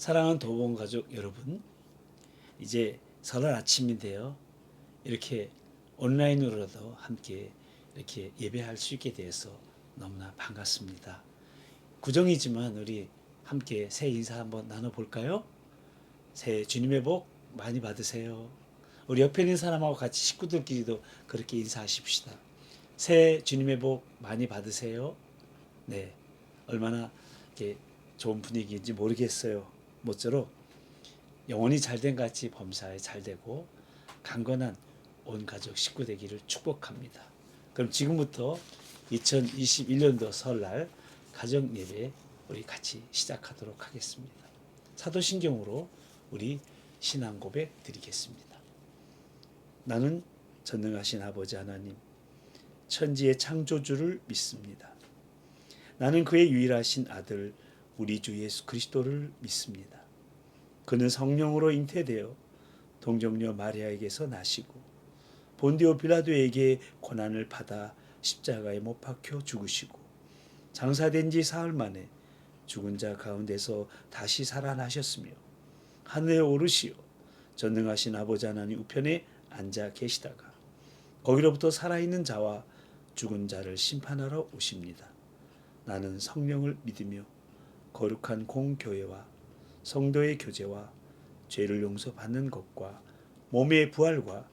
사랑하는 도봉 가족 여러분, 이제 설날 아침인데요. 이렇게 온라인으로도 함께 이렇게 예배할 수 있게 되어서 너무나 반갑습니다. 구정이지만 우리 함께 새해 인사 한번 나눠볼까요? 새해 주님의 복 많이 받으세요. 우리 옆에 있는 사람하고 같이 식구들끼리도 그렇게 인사하십시다. 새해 주님의 복 많이 받으세요. 네, 얼마나 이렇게 좋은 분위기인지 모르겠어요. 모쪼록 영혼이 잘된 같이 범사에 잘되고 강건한 온 가족 식구 되기를 축복합니다. 그럼 지금부터 2021년도 설날 가정 예배 우리 같이 시작하도록 하겠습니다. 사도신경으로 우리 신앙 고백 드리겠습니다. 나는 전능하신 아버지 하나님, 천지의 창조주를 믿습니다. 나는 그의 유일하신 아들 우리 주 예수 그리스도를 믿습니다. 그는 성령으로 잉태되어 동정녀 마리아에게서 나시고 본디오 빌라도에게 고난을 받아 십자가에 못 박혀 죽으시고 장사된 지 사흘 만에 죽은 자 가운데서 다시 살아나셨으며 하늘에 오르시어 전능하신 아버지 하나님 우편에 앉아 계시다가 거기로부터 살아있는 자와 죽은 자를 심판하러 오십니다. 나는 성령을 믿으며 거룩한 공교회와 성도의 교제와 죄를 용서받는 것과 몸의 부활과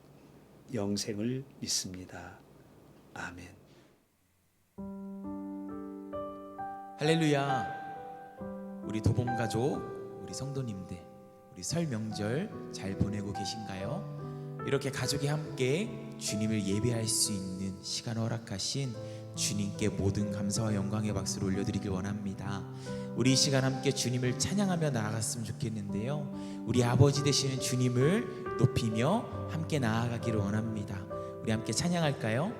영생을 믿습니다. 아멘. 할렐루야. 우리 도봉가족, 우리 성도님들, 우리 설 명절 잘 보내고 계신가요? 이렇게 가족이 함께 주님을 예배할 수 있는 시간 허락하신 주님께 모든 감사와 영광의 박수를 올려드리길 원합니다. 우리 이 시간 함께 주님을 찬양하며 나아갔으면 좋겠는데요, 우리 아버지 되시는 주님을 높이며 함께 나아가기를 원합니다. 우리 함께 찬양할까요?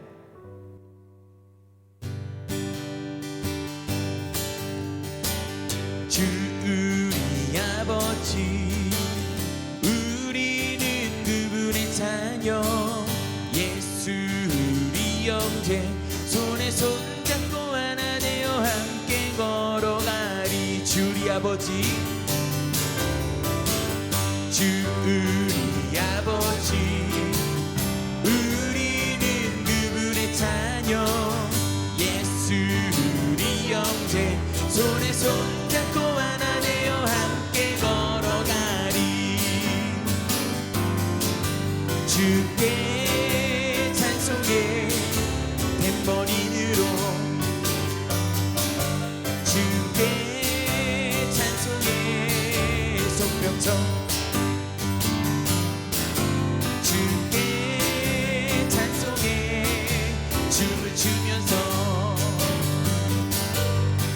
주 우리 아버지, 우리는 그분의 자녀, 예수 우리 형제, 손에 손잡고 하나 되어 함께 걸어가리. 주 우리 아버지, 주 우리 아버지, 우리는 그분의 자녀, 예수 우리 형제, 손에 손잡고 하나 되어 함께 걸어가리. 주께 찬송해 탬버린으로, 주께 찬송해 손뼉쳐, 주께 찬송해 춤을 추면서,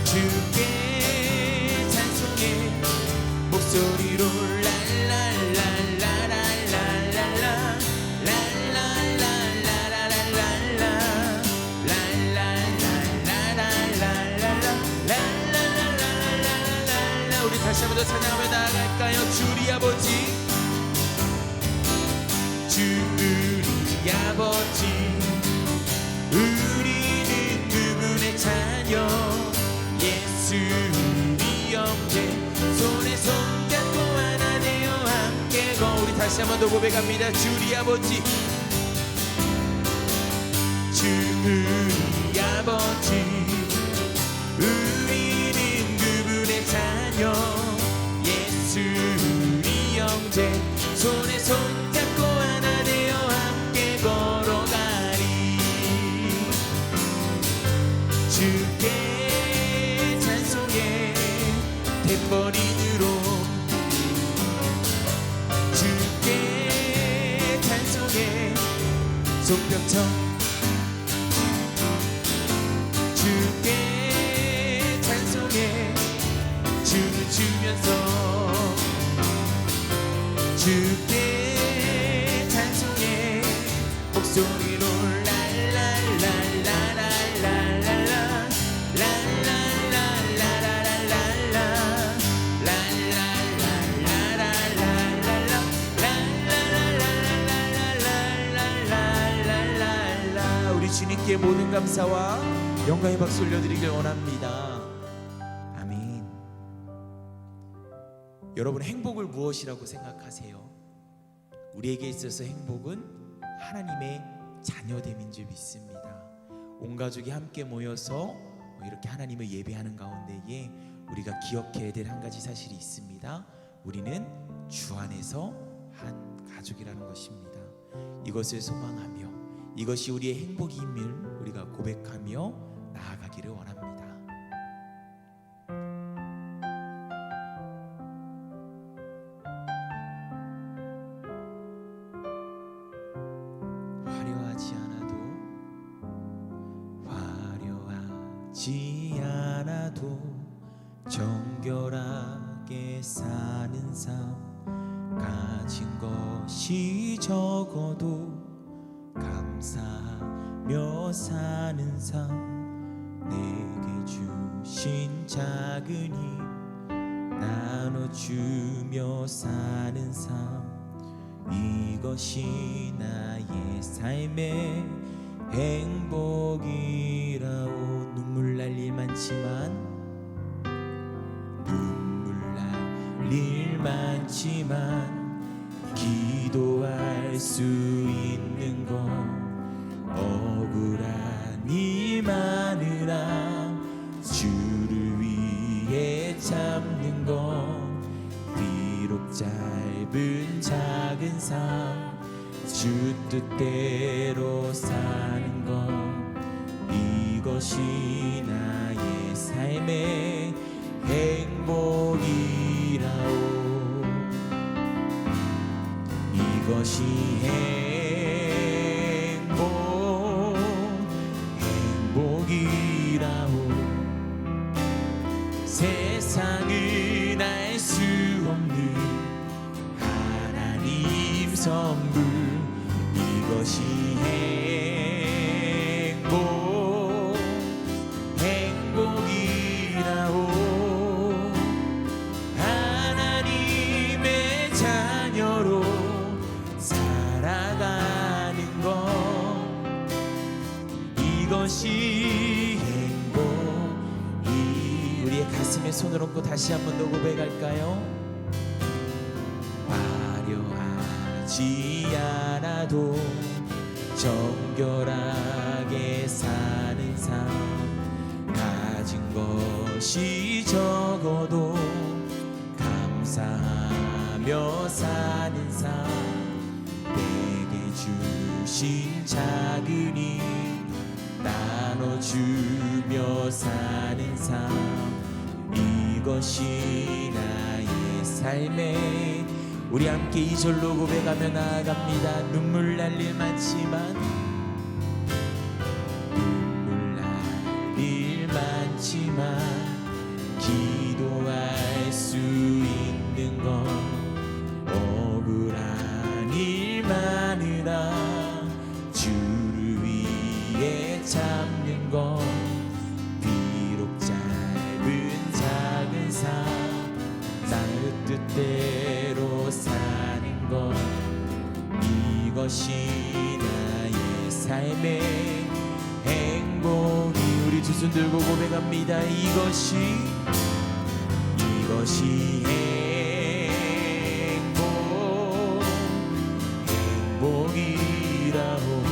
주께 찬송해 목소리로 랄랄랄랄랄랄랄라 우리 다시 한번 더 찬양하며 나아갈까요? 주 우리 아버지, 주 우리 아버지, 우리는 그분의 자녀, 예수 우리 형제, 손에 손잡고 하나 되어 함께 우리 다시 한번 더 고백합니다. 주 우리 아버지, 주 우리 아버지, 우리는 그분의 자녀, 예수 우리 형제, 손에 손잡고 하나 되어 함께 걸어가리. 주께 찬송해 탬버린으로, 주께 찬송해 손뼉쳐, 주께 찬송해 춤을 추면서, 주께 찬송해 목소리로 랄랄랄랄랄랄라 우리 주님께 모든 감사와 영광의 박수 올려드리길 원합니다. 아멘. 여러분 행복을 무엇이라고 생각하세요? 우리에게 있어서 행복은 하나님의 자녀됨인 줄 믿습니다. 온 가족이 함께 모여서 이렇게 하나님을 예배하는 가운데에 우리가 기억해야 될 한 가지 사실이 있습니다. 우리는 주 안에서 한 가족이라는 것입니다. 이것을 소망하며 이것이 우리의 행복임을 우리가 고백하며 나아가기를 원합니다. 화려하지 않아도 정결하게 사는 삶, 가진 것이 적어도 감사하며 사는 삶, 내게 주신 작은 힘 나눠주며 사는 삶, 이것이 나의 삶의 행복이라오. 눈물 날 일 많지만 기도할 수 있는 것, 억울한 이 마누라 주를 위해 참는 것, 비록 짧은 작은 삶 주 뜻대로 사는 것, 이것이 나의 삶의 행복이라오. 이것이 행복이라오. 세상은 알 수 없는 하나님 선물, 이것이 행복이라오. 하나님의 자녀로 살아가는 것, 이것이 행복. 우리의 가슴에 손을 얹고 다시 한 번 더 고백할까요? 화려하지 않아도 정결하게 사는 삶, 가진 것이 적어도 감사하며 사는 삶, 내게 주신 작은 힘 나눠주며 사는 삶, 이것이 나의 삶의. 우리 함께 이 절로 고백하며 나아갑니다. 눈물 날 일 많지만 기도할 수 있는 것, 억울한 일 마누라 주를 위해 참는 것, 비록 짧은 작은 삶 나의 뜻대로 사는 것, 이것이 나의 삶의 행복이. 우리 두 손 들고 고백합니다. 이것이 행복이라오.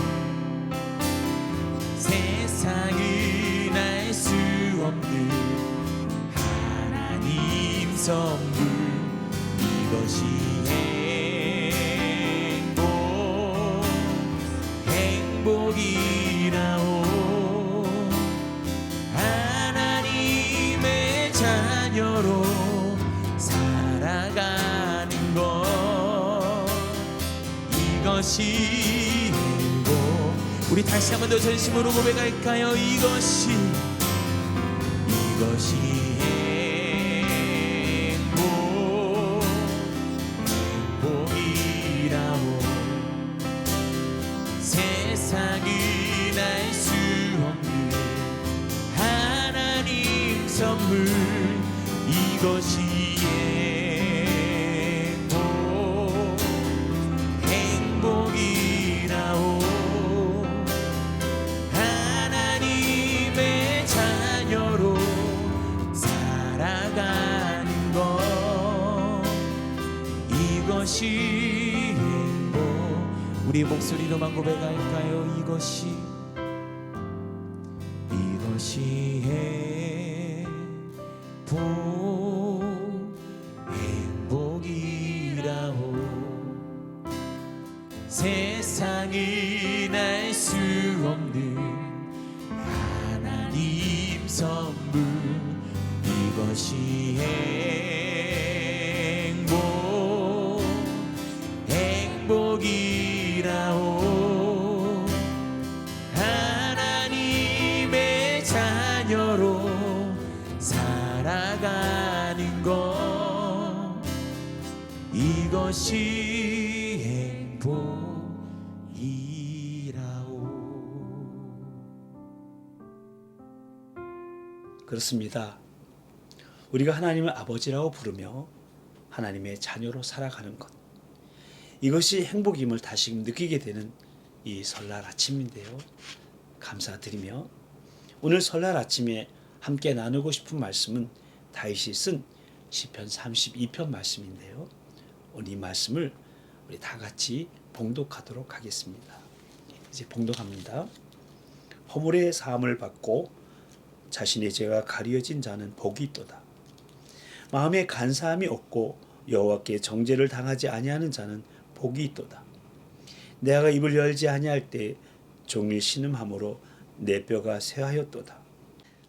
세상은 알 수 없는 하나님 선물, 이것이 행복이라오. 하나님의 자녀로 살아가는 것, 이것이 행복. 우리 다시 한 번 더 전심으로 고백할까요? 이것이 행복이라오. 세상은 알 수 없는 하나님 선물, 이것이 행복이라오. 하나님의 자녀로 살아가는 것, 이것이 행복. 우리 목소리로만 고백할까요? 이것이 행복이라오. 세상은 알 수 없는 하나님 선물. 이것이 행복이라오. 하나님의 자녀로 살아가는 것, 이것이 행복이라오. 그렇습니다. 우리가 하나님을 아버지라고 부르며 하나님의 자녀로 살아가는 것, 이것이 행복임을 다시금 느끼게 되는 이 설날 아침인데요. 감사드리며 오늘 설날 아침에 함께 나누고 싶은 말씀은 다윗이 쓴 시편 32편 말씀인데요. 오늘 이 말씀을 우리 다 같이 봉독하도록 하겠습니다. 이제 봉독합니다. 허물의 사함을 받고 자신의 죄가 가려진 자는 복이 있도다. 마음에 간사함이 없고 여호와께 정죄를 당하지 아니하는 자는 복이 있도다. 내가 입을 열지 아니할 때 종일 신음함으로 내 뼈가 쇠하였도다.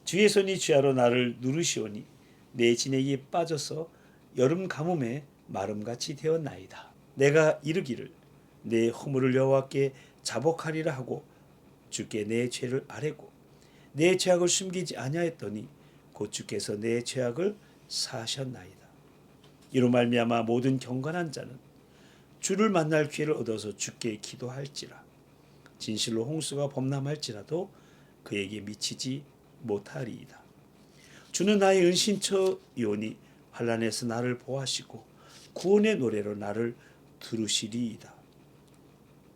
주의 손이 주야로 나를 누르시오니 내 진액이 빠져서 여름 가뭄에 마름같이 되었나이다. 내가 이르기를 내 허물을 여호와께 자복하리라 하고 주께 내 죄를 아뢰고 내 죄악을 숨기지 아니하였더니 곧 주께서 내 죄악을 사하셨나이다. 이로 말미암아 모든 경건한 자는 주를 만날 기회를 얻어서 주께 기도할지라. 진실로 홍수가 범람할지라도 그에게 미치지 못하리이다. 주는 나의 은신처이오니 환난에서 나를 보호하시고 구원의 노래로 나를 들으시리이다.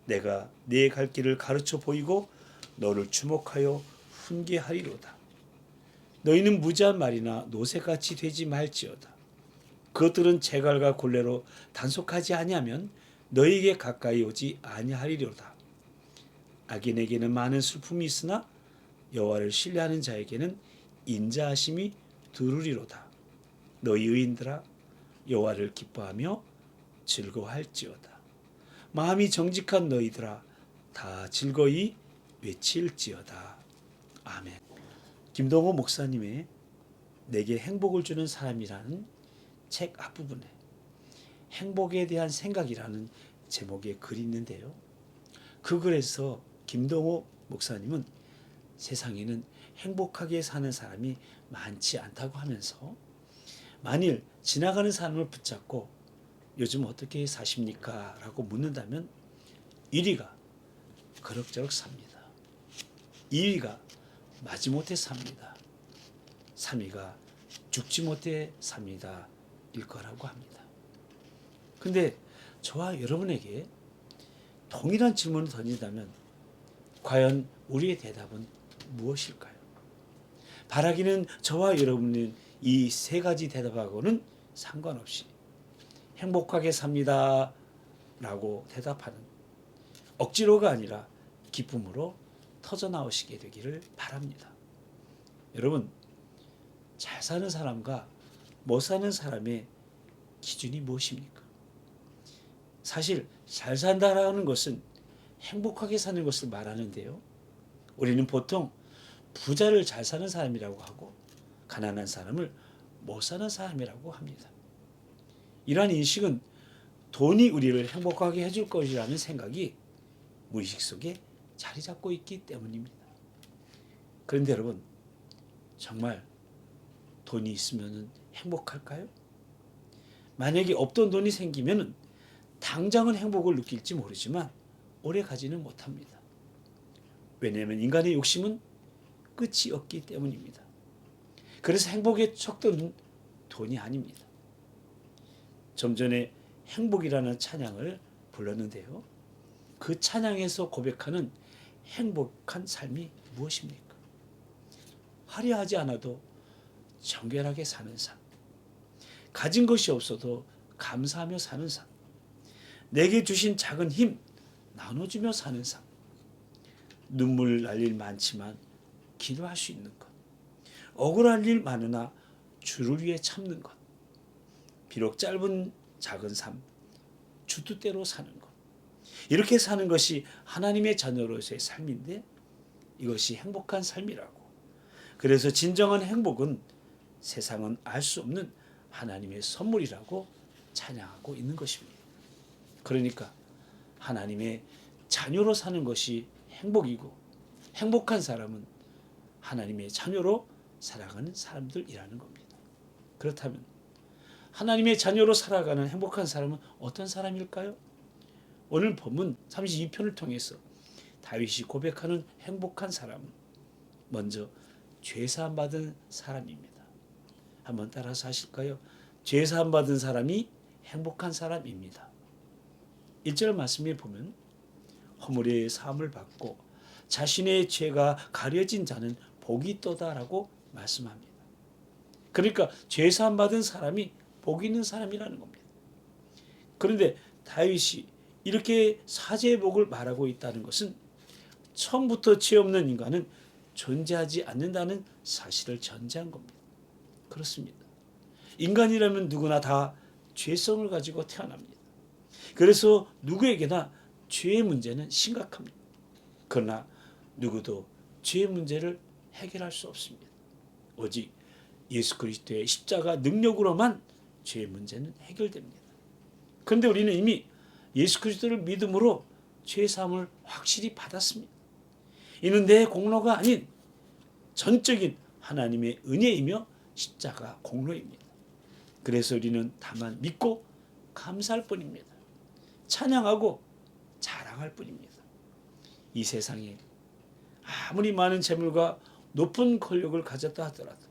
내가 네 갈 길을 가르쳐 보이고 너를 주목하여 훈계하리로다. 너희는 무지한 말이나 노새같이 되지 말지어다. 그것들은 제갈과 굴레로 단속하지 아니하면 너희에게 가까이 오지 아니하리로다. 악인에게는 많은 슬픔이 있으나 여호와를 신뢰하는 자에게는 인자하심이 두루리로다. 너희 의인들아 여호와를 기뻐하며 즐거워할지어다. 마음이 정직한 너희들아 다 즐거이 외칠지어다. 아멘. 김동호 목사님의 내게 행복을 주는 사람이라는 책 앞부분에 행복에 대한 생각이라는 제목의 글이 있는데요. 그 글에서 김동호 목사님은 세상에는 행복하게 사는 사람이 많지 않다고 하면서 만일 지나가는 사람을 붙잡고 요즘 어떻게 사십니까? 라고 묻는다면 1위가 그럭저럭 삽니다. 2위가 마지못해 삽니다. 3위가 죽지 못해 삽니다. 일 거라고 합니다. 근데 저와 여러분에게 동일한 질문을 던진다면 과연 우리의 대답은 무엇일까요? 바라기는 저와 여러분은 이 세 가지 대답하고는 상관없이 행복하게 삽니다 라고 대답하는 억지로가 아니라 기쁨으로 터져나오시게 되기를 바랍니다. 여러분, 잘 사는 사람과 못 사는 사람의 기준이 무엇입니까? 사실 잘 산다라는 것은 행복하게 사는 것을 말하는데요. 우리는 보통 부자를 잘 사는 사람이라고 하고 가난한 사람을 못 사는 사람이라고 합니다. 이러한 인식은 돈이 우리를 행복하게 해줄 것이라는 생각이 무의식 속에 자리 잡고 있기 때문입니다. 그런데 여러분, 정말 돈이 있으면 행복할까요? 만약에 없던 돈이 생기면 당장은 행복을 느낄지 모르지만 오래 가지는 못합니다. 왜냐하면 인간의 욕심은 끝이 없기 때문입니다. 그래서 행복의 척도는 돈이 아닙니다. 좀 전에 행복이라는 찬양을 불렀는데요. 그 찬양에서 고백하는 행복한 삶이 무엇입니까? 화려하지 않아도 정결하게 사는 삶, 가진 것이 없어도 감사하며 사는 삶, 내게 주신 작은 힘 나눠주며 사는 삶. 눈물 날 일 많지만 기도할 수 있는 것. 억울할 일 많으나 주를 위해 참는 것. 비록 짧은 작은 삶, 주 뜻대로 사는 것. 이렇게 사는 것이 하나님의 자녀로서의 삶인데 이것이 행복한 삶이라고. 그래서 진정한 행복은 세상은 알 수 없는 하나님의 선물이라고 찬양하고 있는 것입니다. 그러니까 하나님의 자녀로 사는 것이 행복이고 행복한 사람은 하나님의 자녀로 살아가는 사람들이라는 겁니다. 그렇다면 하나님의 자녀로 살아가는 행복한 사람은 어떤 사람일까요? 오늘 본문 32편을 통해서 다윗이 고백하는 행복한 사람은 먼저 죄사함 받은 사람입니다. 한번 따라서 하실까요? 죄사함 받은 사람이 행복한 사람입니다. 1절 말씀에 보면 허물의 사함을 받고 자신의 죄가 가려진 자는 복이 있도다라고 말씀합니다. 그러니까 죄사함 받은 사람이 복 있는 사람이라는 겁니다. 그런데 다윗이 이렇게 사죄의 복을 말하고 있다는 것은 처음부터 죄 없는 인간은 존재하지 않는다는 사실을 전제한 겁니다. 그렇습니다. 인간이라면 누구나 다 죄성을 가지고 태어납니다. 그래서 누구에게나 죄의 문제는 심각합니다. 그러나 누구도 죄의 문제를 해결할 수 없습니다. 오직 예수 그리스도의 십자가 능력으로만 죄의 문제는 해결됩니다. 그런데 우리는 이미 예수 그리스도를 믿음으로 죄 사함을 확실히 받았습니다. 이는 내 공로가 아닌 전적인 하나님의 은혜이며 십자가 공로입니다. 그래서 우리는 다만 믿고 감사할 뿐입니다. 찬양하고 자랑할 뿐입니다. 이 세상에 아무리 많은 재물과 높은 권력을 가졌다 하더라도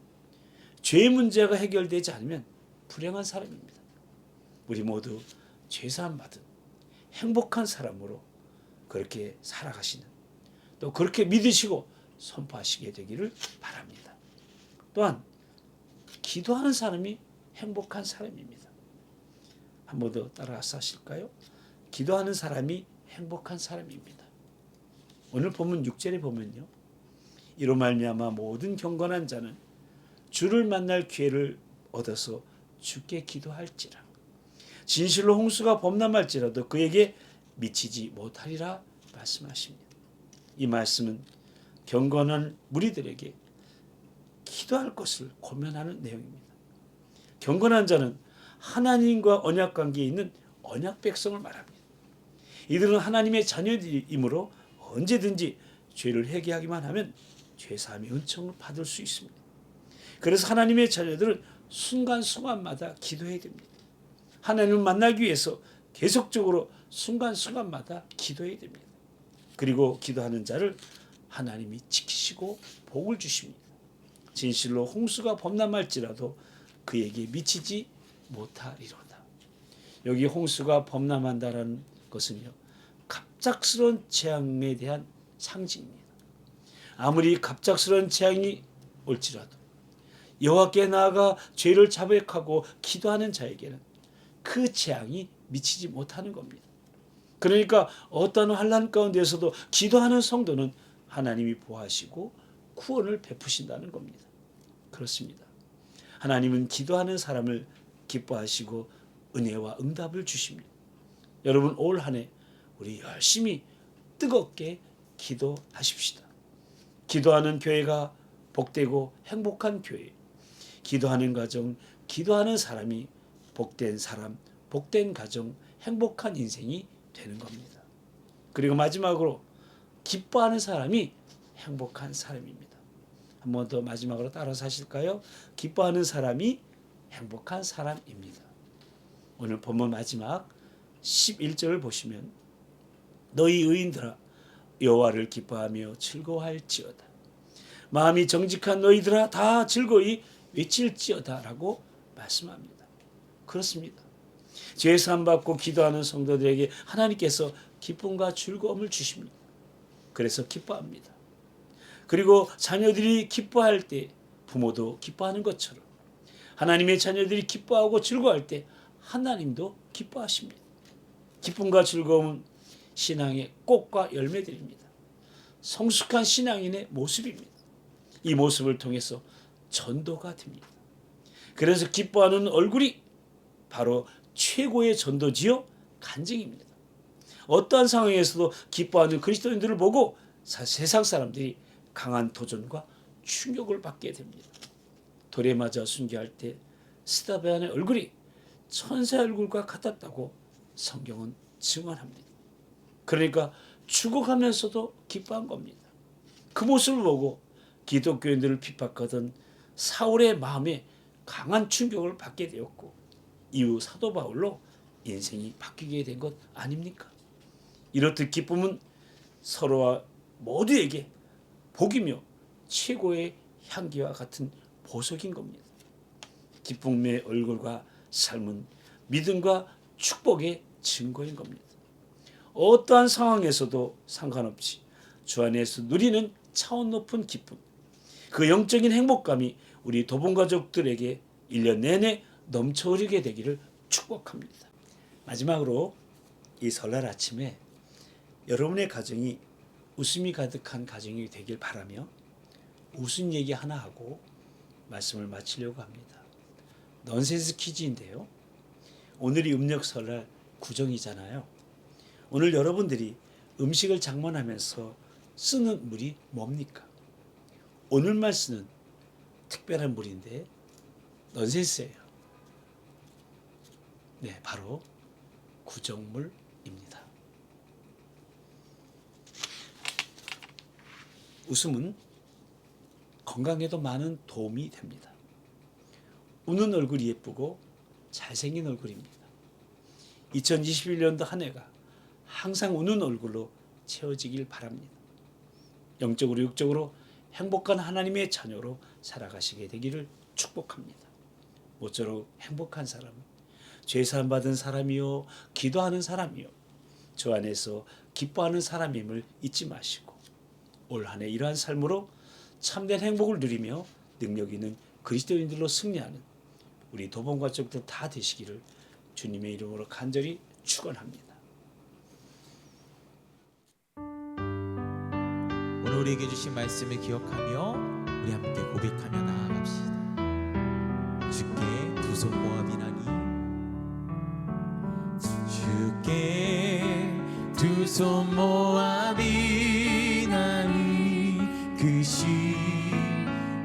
죄의 문제가 해결되지 않으면 불행한 사람입니다. 우리 모두 죄사함 받은 행복한 사람으로 그렇게 살아가시는, 또 그렇게 믿으시고 선포하시게 되기를 바랍니다. 또한 기도하는 사람이 행복한 사람입니다. 한 번 더 따라서 하실까요? 기도하는 사람이 행복한 사람입니다. 오늘 본문 6절에 보면요, 이로 말미암아 모든 경건한 자는 주를 만날 기회를 얻어서 주께 기도할지라. 진실로 홍수가 범람할지라도 그에게 미치지 못하리라 말씀하십니다. 이 말씀은 경건한 무리들에게 기도할 것을 고면하는 내용입니다. 경건한 자는 하나님과 언약 관계에 있는 언약 백성을 말합니다. 이들은 하나님의 자녀이므로 언제든지 죄를 회개하기만 하면 죄사함의 은총을 받을 수 있습니다. 그래서 하나님의 자녀들은 순간순간마다 기도해야 됩니다. 하나님을 만나기 위해서 계속적으로 순간순간마다 기도해야 됩니다. 그리고 기도하는 자를 하나님이 지키시고 복을 주십니다. 진실로 홍수가 범람할지라도 그에게 미치지 못하리로다. 여기 홍수가 범람한다라는 것은요, 갑작스러운 재앙에 대한 상징입니다. 아무리 갑작스러운 재앙이 올지라도 여호와께 나아가 죄를 자백하고 기도하는 자에게는 그 재앙이 미치지 못하는 겁니다. 그러니까 어떤 환난 가운데서도 기도하는 성도는 하나님이 보호하시고 구원을 베푸신다는 겁니다. 그렇습니다. 하나님은 기도하는 사람을 기뻐하시고 은혜와 응답을 주십니다. 여러분, 올 한 해 우리 열심히 뜨겁게 기도하십시다. 기도하는 교회가 복되고 행복한 교회, 기도하는 가정, 기도하는 사람이 복된 사람, 복된 가정, 행복한 인생이 되는 겁니다. 그리고 마지막으로 기뻐하는 사람이 행복한 사람입니다. 한 번 더 마지막으로 따라서 하실까요? 기뻐하는 사람이 행복한 사람입니다. 오늘 본문 마지막 11절을 보시면 너희 의인들아 여호와를 기뻐하며 즐거워할지어다. 마음이 정직한 너희들아 다 즐거이 외칠지어다 라고 말씀합니다. 그렇습니다. 죄사함 받고 기도하는 성도들에게 하나님께서 기쁨과 즐거움을 주십니다. 그래서 기뻐합니다. 그리고 자녀들이 기뻐할 때 부모도 기뻐하는 것처럼 하나님의 자녀들이 기뻐하고 즐거워할 때 하나님도 기뻐하십니다. 기쁨과 즐거움은 신앙의 꽃과 열매들입니다. 성숙한 신앙인의 모습입니다. 이 모습을 통해서 전도가 됩니다. 그래서 기뻐하는 얼굴이 바로 최고의 전도지요 간증입니다. 어떠한 상황에서도 기뻐하는 그리스도인들을 보고 세상 사람들이 강한 도전과 충격을 받게 됩니다. 돌에 맞아 순교할 때 스데반의 얼굴이 천사의 얼굴과 같았다고 성경은 증언합니다. 그러니까 죽어가면서도 기뻐한 겁니다. 그 모습을 보고 기독교인들을 핍박하던 사울의 마음에 강한 충격을 받게 되었고 이후 사도 바울로 인생이 바뀌게 된 것 아닙니까? 이렇듯 기쁨은 서로와 모두에게 복이며 최고의 향기와 같은 보석인 겁니다. 기쁨의 얼굴과 삶은 믿음과 축복의 증거인 겁니다. 어떠한 상황에서도 상관없이 주 안에서 누리는 차원 높은 기쁨, 그 영적인 행복감이 우리 도봉가족들에게 1년 내내 넘쳐 흐르게 되기를 축복합니다. 마지막으로 이 설날 아침에 여러분의 가정이 웃음이 가득한 가정이 되길 바라며 웃음 얘기 하나 하고 말씀을 마치려고 합니다. 넌센스 퀴즈인데요. 오늘이 음력 설날 구정이잖아요. 오늘 여러분들이 음식을 장만하면서 쓰는 물이 뭡니까? 오늘만 쓰는 특별한 물인데 넌센스예요. 네, 바로 구정물입니다. 웃음은 건강에도 많은 도움이 됩니다. 웃는 얼굴이 예쁘고 잘생긴 얼굴입니다. 2021년도 한 해가 항상 웃는 얼굴로 채워지길 바랍니다. 영적으로 육적으로 행복한 하나님의 자녀로 살아가시게 되기를 축복합니다. 모쪼록 행복한 사람, 죄사함 받은 사람이요 기도하는 사람이요 주 안에서 기뻐하는 사람임을 잊지 마시고 올 한 해 이러한 삶으로 참된 행복을 누리며 능력 있는 그리스도인들로 승리하는 우리 도봉가족들 다 되시기를 주님의 이름으로 간절히 축원합니다. 오늘 우리에게 주신 말씀을 기억하며 우리 함께 고백하며 나아갑시다. 주께 두 손 모아 비나니 주께 두 손 모아 비나니 그 시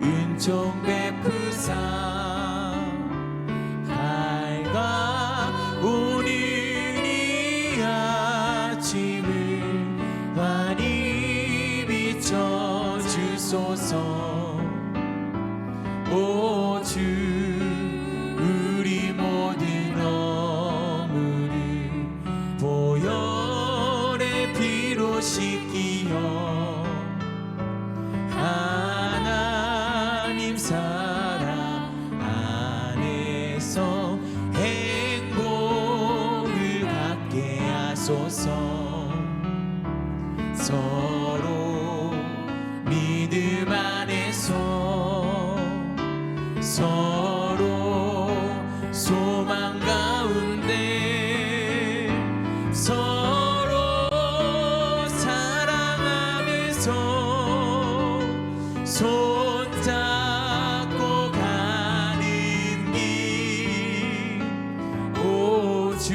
은총 베푸사 밝아오는 이 아침을 환히 비춰주소서. 오 주 우리 모든 허물을 보혈의 피로 씻기어 하나님 사랑 안에서 행복을 갖게 하소서. 서로 믿음 안에서 서로 소망 가운데 서로 사랑하면서 손잡고 가는 길. 오 주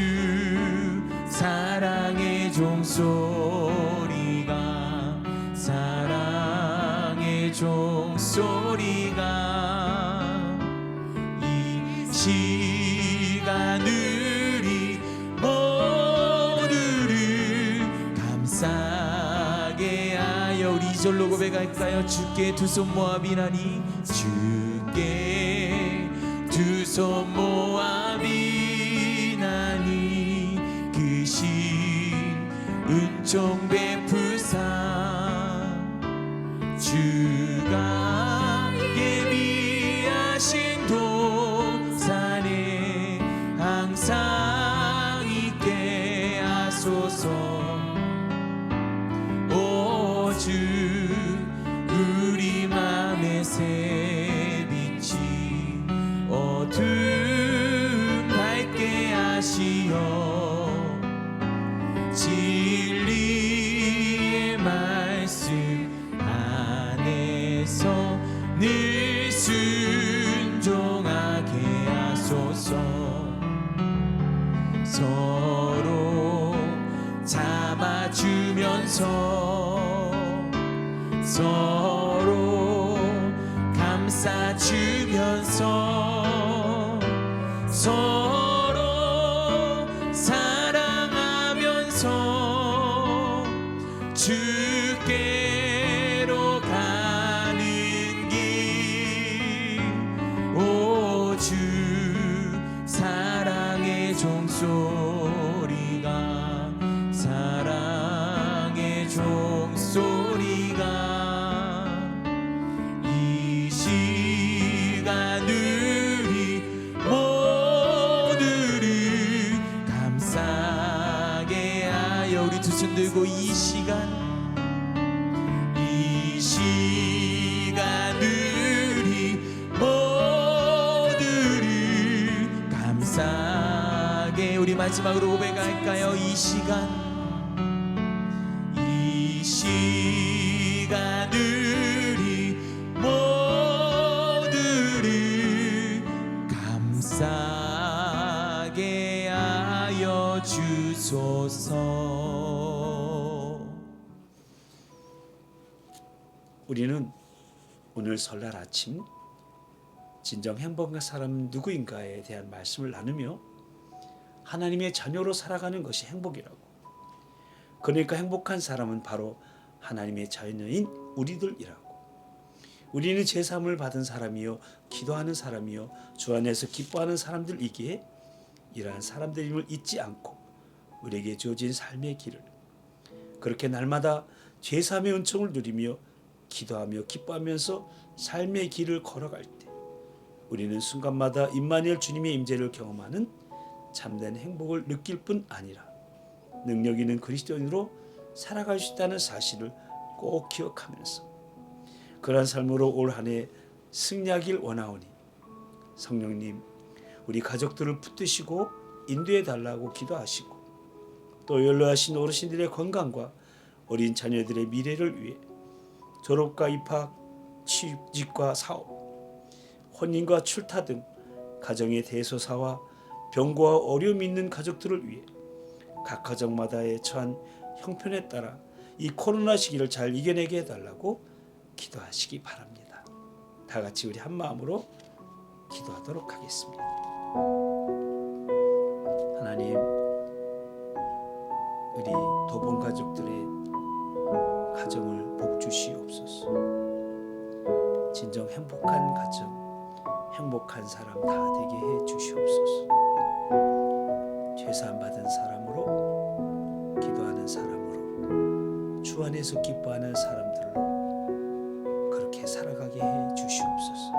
사랑의 종소리가 사랑의 종소리가 이 시간을 모두를 감싸게 하여 우리 이절로 고백할까요? 주께 두 손 모아 비나니 주께 두 손 모아 비나니 그 신 은총 베푸사 주가 예비하신 동산에 항상 있게 하소서. 오 주 우리 맘의 새 빛이 어둠 밝게 하시어 서로 감싸주면서 서로 사랑하면서 주께로 가는 길, 오 주 사랑의 종소리가, 사랑의 종소리가 이 시간을 모두를 감싸게 하여, 우리 두 손 들고 이 시간을 모두를 감싸게, 우리 마지막으로 고백할까요? 이 시간을 모두를 감싸게 하여 주소서. 우리는 오늘 설날 아침 진정 행복한 사람은 누구인가에 대한 말씀을 나누며 하나님의 자녀로 살아가는 것이 행복이라고, 그러니까 행복한 사람은 바로 하나님의 자녀인 우리들이라고, 우리는 제사함을 받은 사람이요 기도하는 사람이요 주 안에서 기뻐하는 사람들이기에 이러한 사람들임을 잊지 않고 우리에게 주어진 삶의 길을 그렇게 날마다 제사함의 은총을 누리며 기도하며 기뻐하면서 삶의 길을 걸어갈 때 우리는 순간마다 임마누엘 주님의 임재를 경험하는 참된 행복을 느낄 뿐 아니라 능력 있는 그리스도인으로 살아갈 수 있다는 사실을 꼭 기억하면서 그러한 삶으로 올 한 해 승리하길 원하오니 성령님, 우리 가족들을 붙드시고 인도해 달라고 기도하시고 또 연로하신 어르신들의 건강과 어린 자녀들의 미래를 위해 졸업과 입학, 취직과 사업, 혼인과 출타 등 가정의 대소사와 병고와 어려움이 있는 가족들을 위해 각 가정마다의 처한 형편에 따라 이 코로나 시기를 잘 이겨내게 해달라고 기도하시기 바랍니다. 다 같이 우리 한 마음으로 기도하도록 하겠습니다. 하나님, 우리 도본 가족들의 가정을 복 주시옵소서. 진정 행복한 가정, 행복한 사람 다 되게 해 주시옵소서. 죄사함 받은 사람으로, 기도하는 사람으로, 주 안에서 기뻐하는 사람들로 그렇게 살아가게 해 주시옵소서.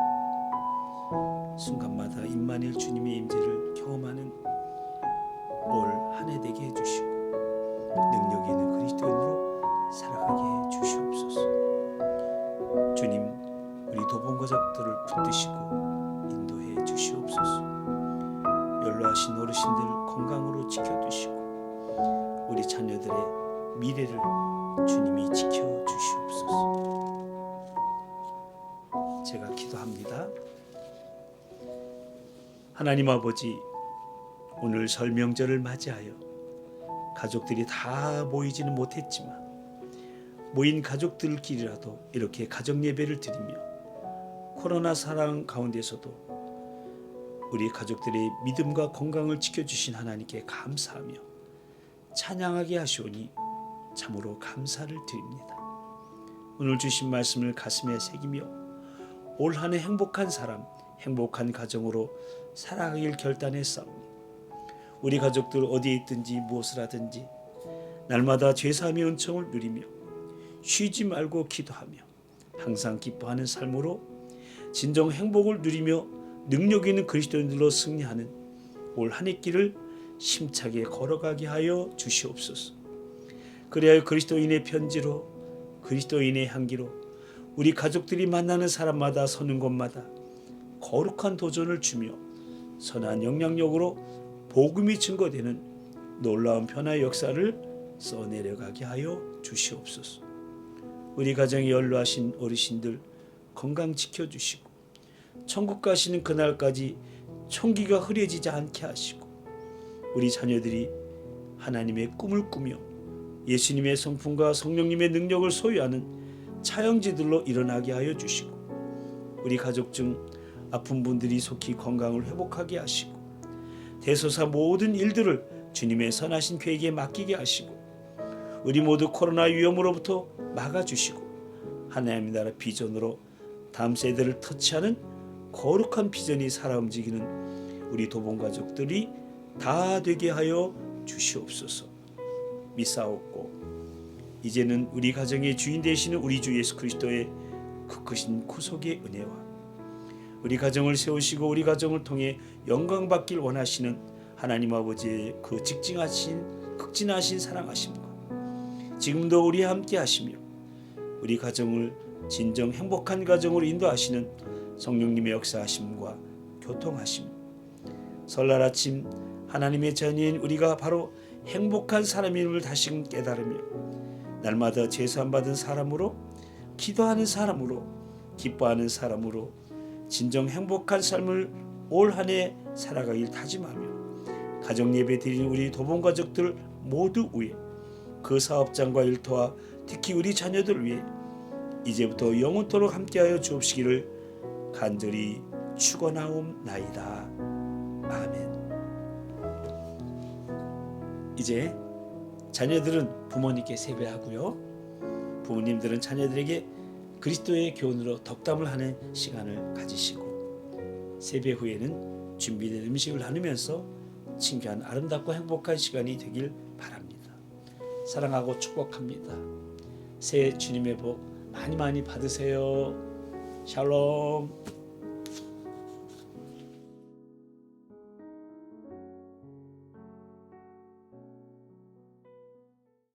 순간마다 임마누엘 주님의 임재를 경험하는 올 한 해 되게 해 주시고 능력 있는 그리스도인으로 살아가게 해 주시옵소서. 주님, 우리 도본 가족들을 붙드시고 인도해 주시옵소서. 연로하신 어르신들 건강으로 지켜주시고 우리 자녀들의 미래를 주님이 지켜주시옵소서. 제가 기도합니다. 하나님 아버지, 오늘 설 명절을 맞이하여 가족들이 다 모이지는 못했지만 모인 가족들끼리라도 이렇게 가정 예배를 드리며 코로나 상황 가운데서도 우리 가족들의 믿음과 건강을 지켜주신 하나님께 감사하며 찬양하게 하시오니 참으로 감사를 드립니다. 오늘 주신 말씀을 가슴에 새기며 올 한 해 행복한 사람, 행복한 가정으로 살아가길 결단했사오니 우리 가족들 어디에 있든지 무엇을 하든지 날마다 죄사함의 은총을 누리며 쉬지 말고 기도하며 항상 기뻐하는 삶으로 진정 행복을 누리며 능력 있는 그리스도인들로 승리하는 올 한 해 길을 힘차게 걸어가게 하여 주시옵소서. 그래야 그리스도인의 편지로, 그리스도인의 향기로 우리 가족들이 만나는 사람마다 서는 곳마다 거룩한 도전을 주며 선한 영향력으로 복음이 증거되는 놀라운 변화의 역사를 써내려가게 하여 주시옵소서. 우리 가정에 연로하신 어르신들 건강 지켜주시고 천국 가시는 그날까지 총기가 흐려지지 않게 하시고 우리 자녀들이 하나님의 꿈을 꾸며 예수님의 성품과 성령님의 능력을 소유하는 차영지들로 일어나게 하여 주시고 우리 가족 중 아픈 분들이 속히 건강을 회복하게 하시고 대소사 모든 일들을 주님의 선하신 계획에 맡기게 하시고 우리 모두 코로나 위험으로부터 막아주시고 하나님의 나라 비전으로 다음 세대를 터치하는 거룩한 비전이 살아 움직이는 우리 도봉 가족들이 다 되게 하여 주시옵소서. 믿사옵고 이제는 우리 가정의 주인 되시는 우리 주 예수 그리스도의 그 크신 구속의 은혜와 우리 가정을 세우시고 우리 가정을 통해 영광 받길 원하시는 하나님 아버지의 그 극진하신 사랑하심과 지금도 우리와 함께 하시며 우리 가정을 진정 행복한 가정으로 인도하시는 성령님의 역사하심과 교통하심 설날 아침 하나님의 자녀인 우리가 바로 행복한 사람임을 다시금 깨달으며 날마다 제사함받은 사람으로 기도하는 사람으로 기뻐하는 사람으로 진정 행복한 삶을 올 한 해 살아가길 다짐하며 가정 예배 드리는 우리 도봉 가족들 모두 위해 그 사업장과 일터와 특히 우리 자녀들 위해 이제부터 영원토록 함께하여 주옵시기를 간절히 축원하옵나이다. 아멘. 이제 자녀들은 부모님께 세배하고요. 부모님들은 자녀들에게 그리스도의 교훈으로 덕담을 하는 시간을 가지시고 세배 후에는 준비된 음식을 나누면서 친교한 아름답고 행복한 시간이 되길 바랍니다. 사랑하고 축복합니다. 새해 주님의 복 많이 받으세요. 샬롬.